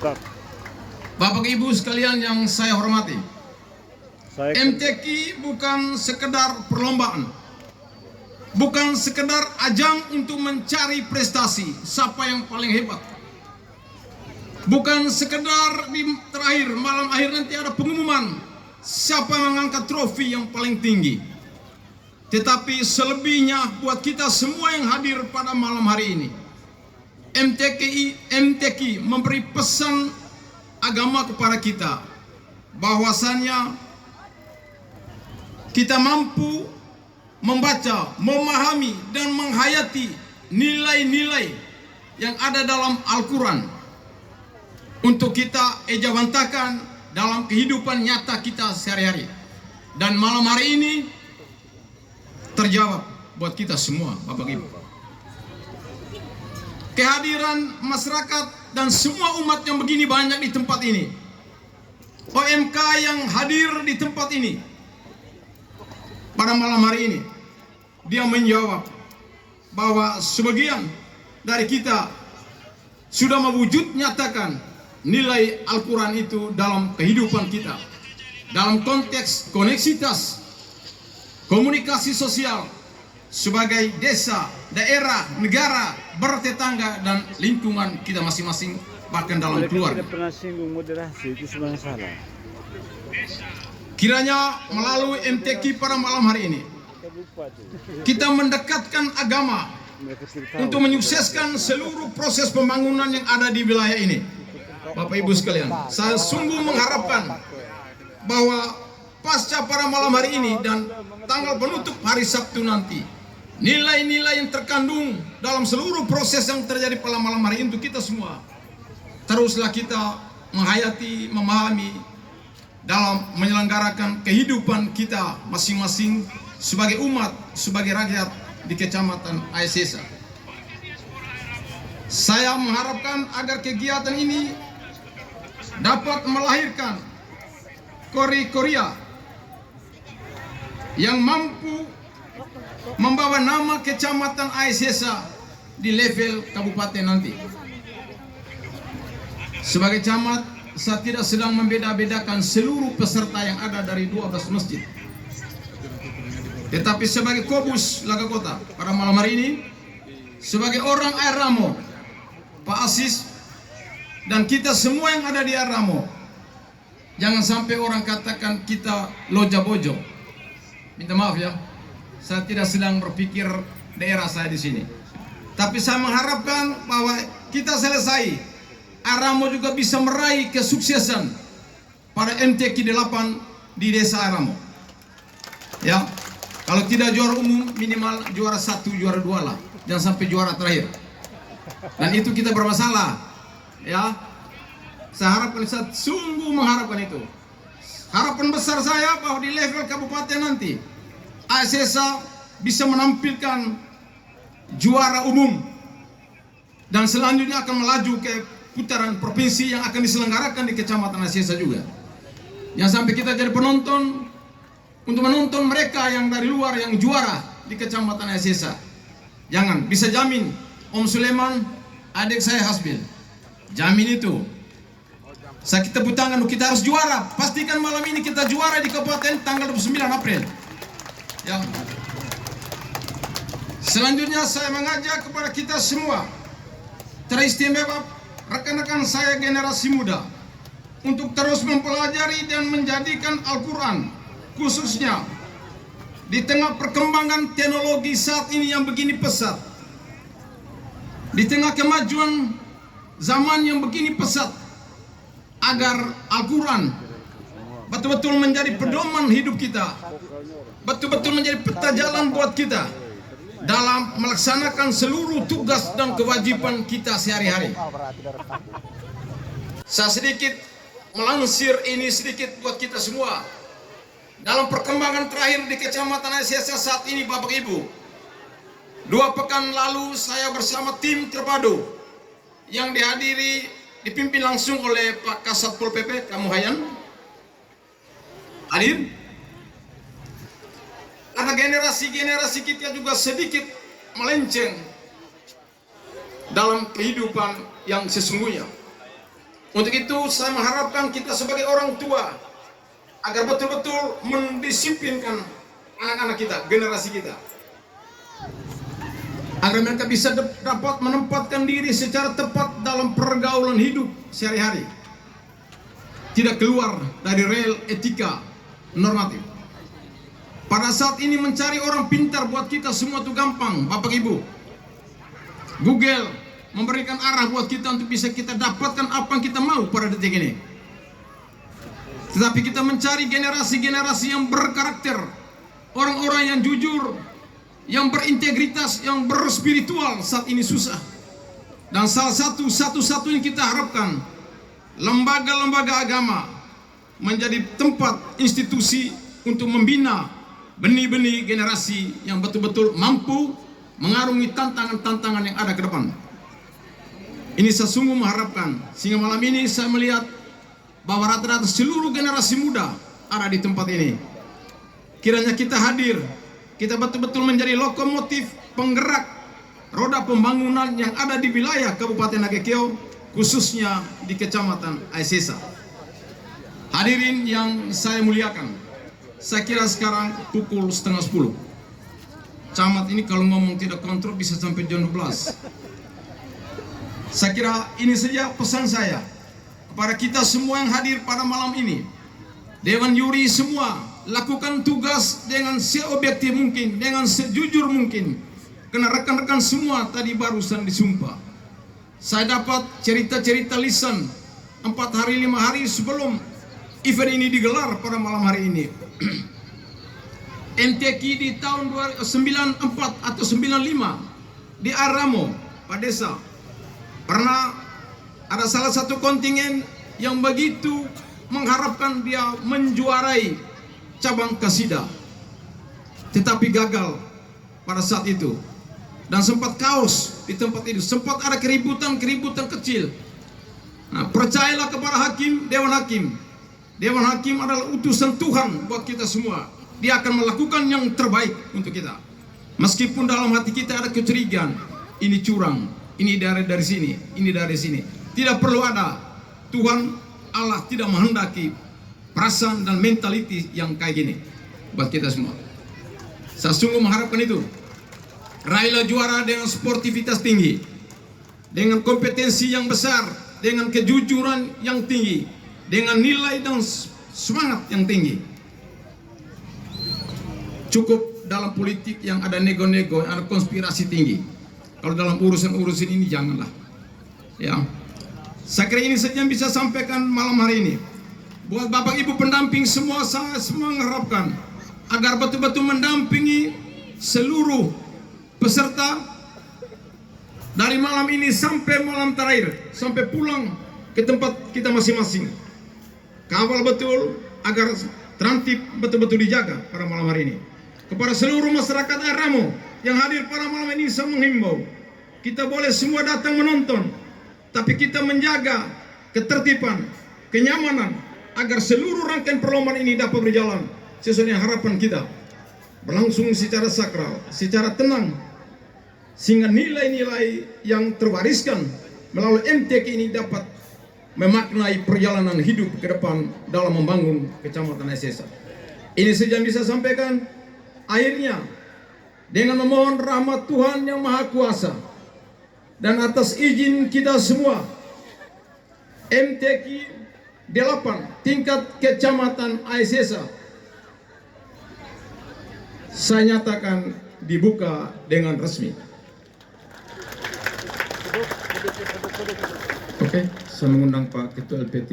Bapak Ibu sekalian yang saya hormati, MTQ bukan sekedar perlombaan, bukan sekedar ajang untuk mencari prestasi siapa yang paling hebat, bukan sekedar di terakhir malam akhir nanti ada pengumuman siapa yang mengangkat trofi yang paling tinggi. Tetapi selebihnya buat kita semua yang hadir pada malam hari ini, MTQ memberi pesan agama kepada kita bahwasannya kita mampu membaca, memahami dan menghayati nilai-nilai yang ada dalam Al-Quran untuk kita ejawantakan dalam kehidupan nyata kita sehari-hari. Dan malam hari ini terjawab buat kita semua, Bapak Ibu. Kehadiran masyarakat dan semua umat yang begini banyak di tempat ini, OMK yang hadir di tempat ini pada malam hari ini, dia menjawab bahwa sebagian dari kita sudah mewujud nyatakan nilai Al-Quran itu dalam kehidupan kita, dalam konteks koneksitas komunikasi sosial sebagai desa, daerah, negara, bertetangga dan lingkungan kita masing-masing, bahkan dalam keluarga. Kiranya melalui MTQ pada malam hari ini kita mendekatkan agama untuk menyukseskan seluruh proses pembangunan yang ada di wilayah ini. Bapak Ibu sekalian, saya sungguh mengharapkan bahwa pasca pada malam hari ini dan tanggal penutup hari Sabtu nanti, nilai-nilai yang terkandung dalam seluruh proses yang terjadi pada malam hari ini untuk kita semua, teruslah kita menghayati, memahami dalam menyelenggarakan kehidupan kita masing-masing sebagai umat, sebagai rakyat di Kecamatan Ayasesa. Saya mengharapkan agar kegiatan ini dapat melahirkan korea yang mampu membawa nama Kecamatan Ayasesa di level kabupaten nanti. Sebagai camat, saya tidak sedang membeda-bedakan seluruh peserta yang ada dari 12 masjid. Tetapi sebagai Kobus Laga Kota pada malam hari ini, sebagai orang Air Ramo, Pak Asis dan kita semua yang ada di Air Ramo, jangan sampai orang katakan kita loja bojo. Minta maaf ya, saya tidak sedang berpikir daerah saya di sini. Tapi saya mengharapkan bahwa kita selesai, Aramo juga bisa meraih kesuksesan pada MTQ 8 di desa Aramo. Ya, kalau tidak juara umum minimal juara 1, juara 2 lah, jangan sampai juara terakhir. Dan itu kita bermasalah. Ya, saya harapkan, saya sungguh mengharapkan itu. Harapan besar saya bahwa di level kabupaten nanti Ayasesa bisa menampilkan juara umum dan selanjutnya akan melaju ke putaran provinsi yang akan diselenggarakan di Kecamatan Ayasesa juga. Yang sampai kita jadi penonton untuk menonton mereka yang dari luar yang juara di Kecamatan Ayasesa. Jangan, bisa jamin Om Suleman, adik saya Hasbil, jamin itu. Saya kita tangan, kita harus juara. Pastikan malam ini kita juara di kabupaten tanggal 29 April. Ya. Selanjutnya saya mengajak kepada kita semua, teristimewa rekan-rekan saya generasi muda, untuk terus mempelajari dan menjadikan Al-Quran, khususnya di tengah perkembangan teknologi saat ini yang begini pesat, di tengah kemajuan zaman yang begini pesat, agar Al-Quran betul-betul menjadi pedoman hidup kita, betul-betul menjadi peta jalan buat kita dalam melaksanakan seluruh tugas dan kewajiban kita sehari-hari. Saya sedikit melansir ini sedikit buat kita semua. Dalam perkembangan terakhir di Kecamatan Ayasesa saat ini, Bapak Ibu, 2 pekan lalu saya bersama tim terpadu yang dipimpin langsung oleh Pak Kasat Pol PP Kamuhayan hadir. Karena generasi kita juga sedikit melenceng dalam kehidupan yang sesungguhnya. Untuk itu saya mengharapkan kita sebagai orang tua agar betul-betul mendisiplinkan anak-anak kita, generasi kita, agar mereka bisa dapat menempatkan diri secara tepat dalam pergaulan hidup sehari-hari, tidak keluar dari rel etika normatif. Pada saat ini mencari orang pintar buat kita semua itu gampang, Bapak Ibu. Google memberikan arah buat kita untuk bisa kita dapatkan apa yang kita mau pada detik ini. Tetapi kita mencari generasi-generasi yang berkarakter, orang-orang yang jujur, yang berintegritas, yang berspiritual saat ini susah. Dan salah satu-satunya kita harapkan lembaga-lembaga agama menjadi tempat institusi untuk membina benih-benih generasi yang betul-betul mampu mengarungi tantangan-tantangan yang ada ke depan. Ini saya sungguh mengharapkan, sehingga malam ini saya melihat bahwa rata-rata seluruh generasi muda ada di tempat ini. Kiranya kita hadir, kita betul-betul menjadi lokomotif penggerak roda pembangunan yang ada di wilayah Kabupaten Nagekeo, khususnya di Kecamatan Aisesa. Hadirin yang saya muliakan, saya kira sekarang pukul 9:30. Camat ini kalau ngomong tidak kontrol bisa sampai jam 12. Saya kira ini saja pesan saya kepada kita semua yang hadir pada malam ini. Dewan Juri semua lakukan tugas dengan seobjektif mungkin, dengan sejujur mungkin. Karena rekan-rekan semua tadi barusan disumpah. Saya dapat cerita-cerita lisan 4 hari 5 hari sebelum event ini digelar pada malam hari ini. MTQ di tahun 94 atau 95 di Aramo, Padesa, pernah ada salah satu kontingen yang begitu mengharapkan dia menjuarai cabang kasidah, tetapi gagal pada saat itu, dan sempat kaos di tempat itu, sempat ada keributan kecil. Nah, percayalah kepada hakim, Dewan Hakim. Dewan Hakim adalah utusan Tuhan buat kita semua. Dia akan melakukan yang terbaik untuk kita. Meskipun dalam hati kita ada kecurigaan, ini curang, ini dari sini, ini dari sini. Tidak perlu ada. Tuhan Allah tidak menghendaki perasaan dan mentaliti yang kayak gini buat kita semua. Saya sungguh mengharapkan itu. Raihlah juara dengan sportivitas tinggi, dengan kompetensi yang besar, dengan kejujuran yang tinggi, dengan nilai dan semangat yang tinggi. Cukup dalam politik yang ada nego-nego, ada konspirasi tinggi. Kalau dalam urusan-urusan ini janganlah. Ya, saya kira ini saja yang bisa sampaikan malam hari ini. Buat Bapak Ibu pendamping semua, saya semua mengharapkan agar betul-betul mendampingi seluruh peserta dari malam ini sampai malam terakhir, sampai pulang ke tempat kita masing-masing. Kawal betul agar tertib betul-betul dijaga pada malam hari ini. Kepada seluruh masyarakat Aramo yang hadir pada malam ini, saya menghimbau, kita boleh semua datang menonton, tapi kita menjaga ketertiban, kenyamanan, agar seluruh rangkaian perlombaan ini dapat berjalan sesuai dengan harapan kita, berlangsung secara sakral, secara tenang, sehingga nilai-nilai yang terwariskan melalui MTQ ini dapat memaknai perjalanan hidup ke depan dalam membangun Kecamatan Aisesa. Ini saja yang bisa sampaikan. Akhirnya, dengan memohon rahmat Tuhan yang Maha Kuasa dan atas izin kita semua, MTQ 8 tingkat Kecamatan Aisesa saya nyatakan dibuka dengan resmi. Oke, saya mengundang Pak Ketua LPT.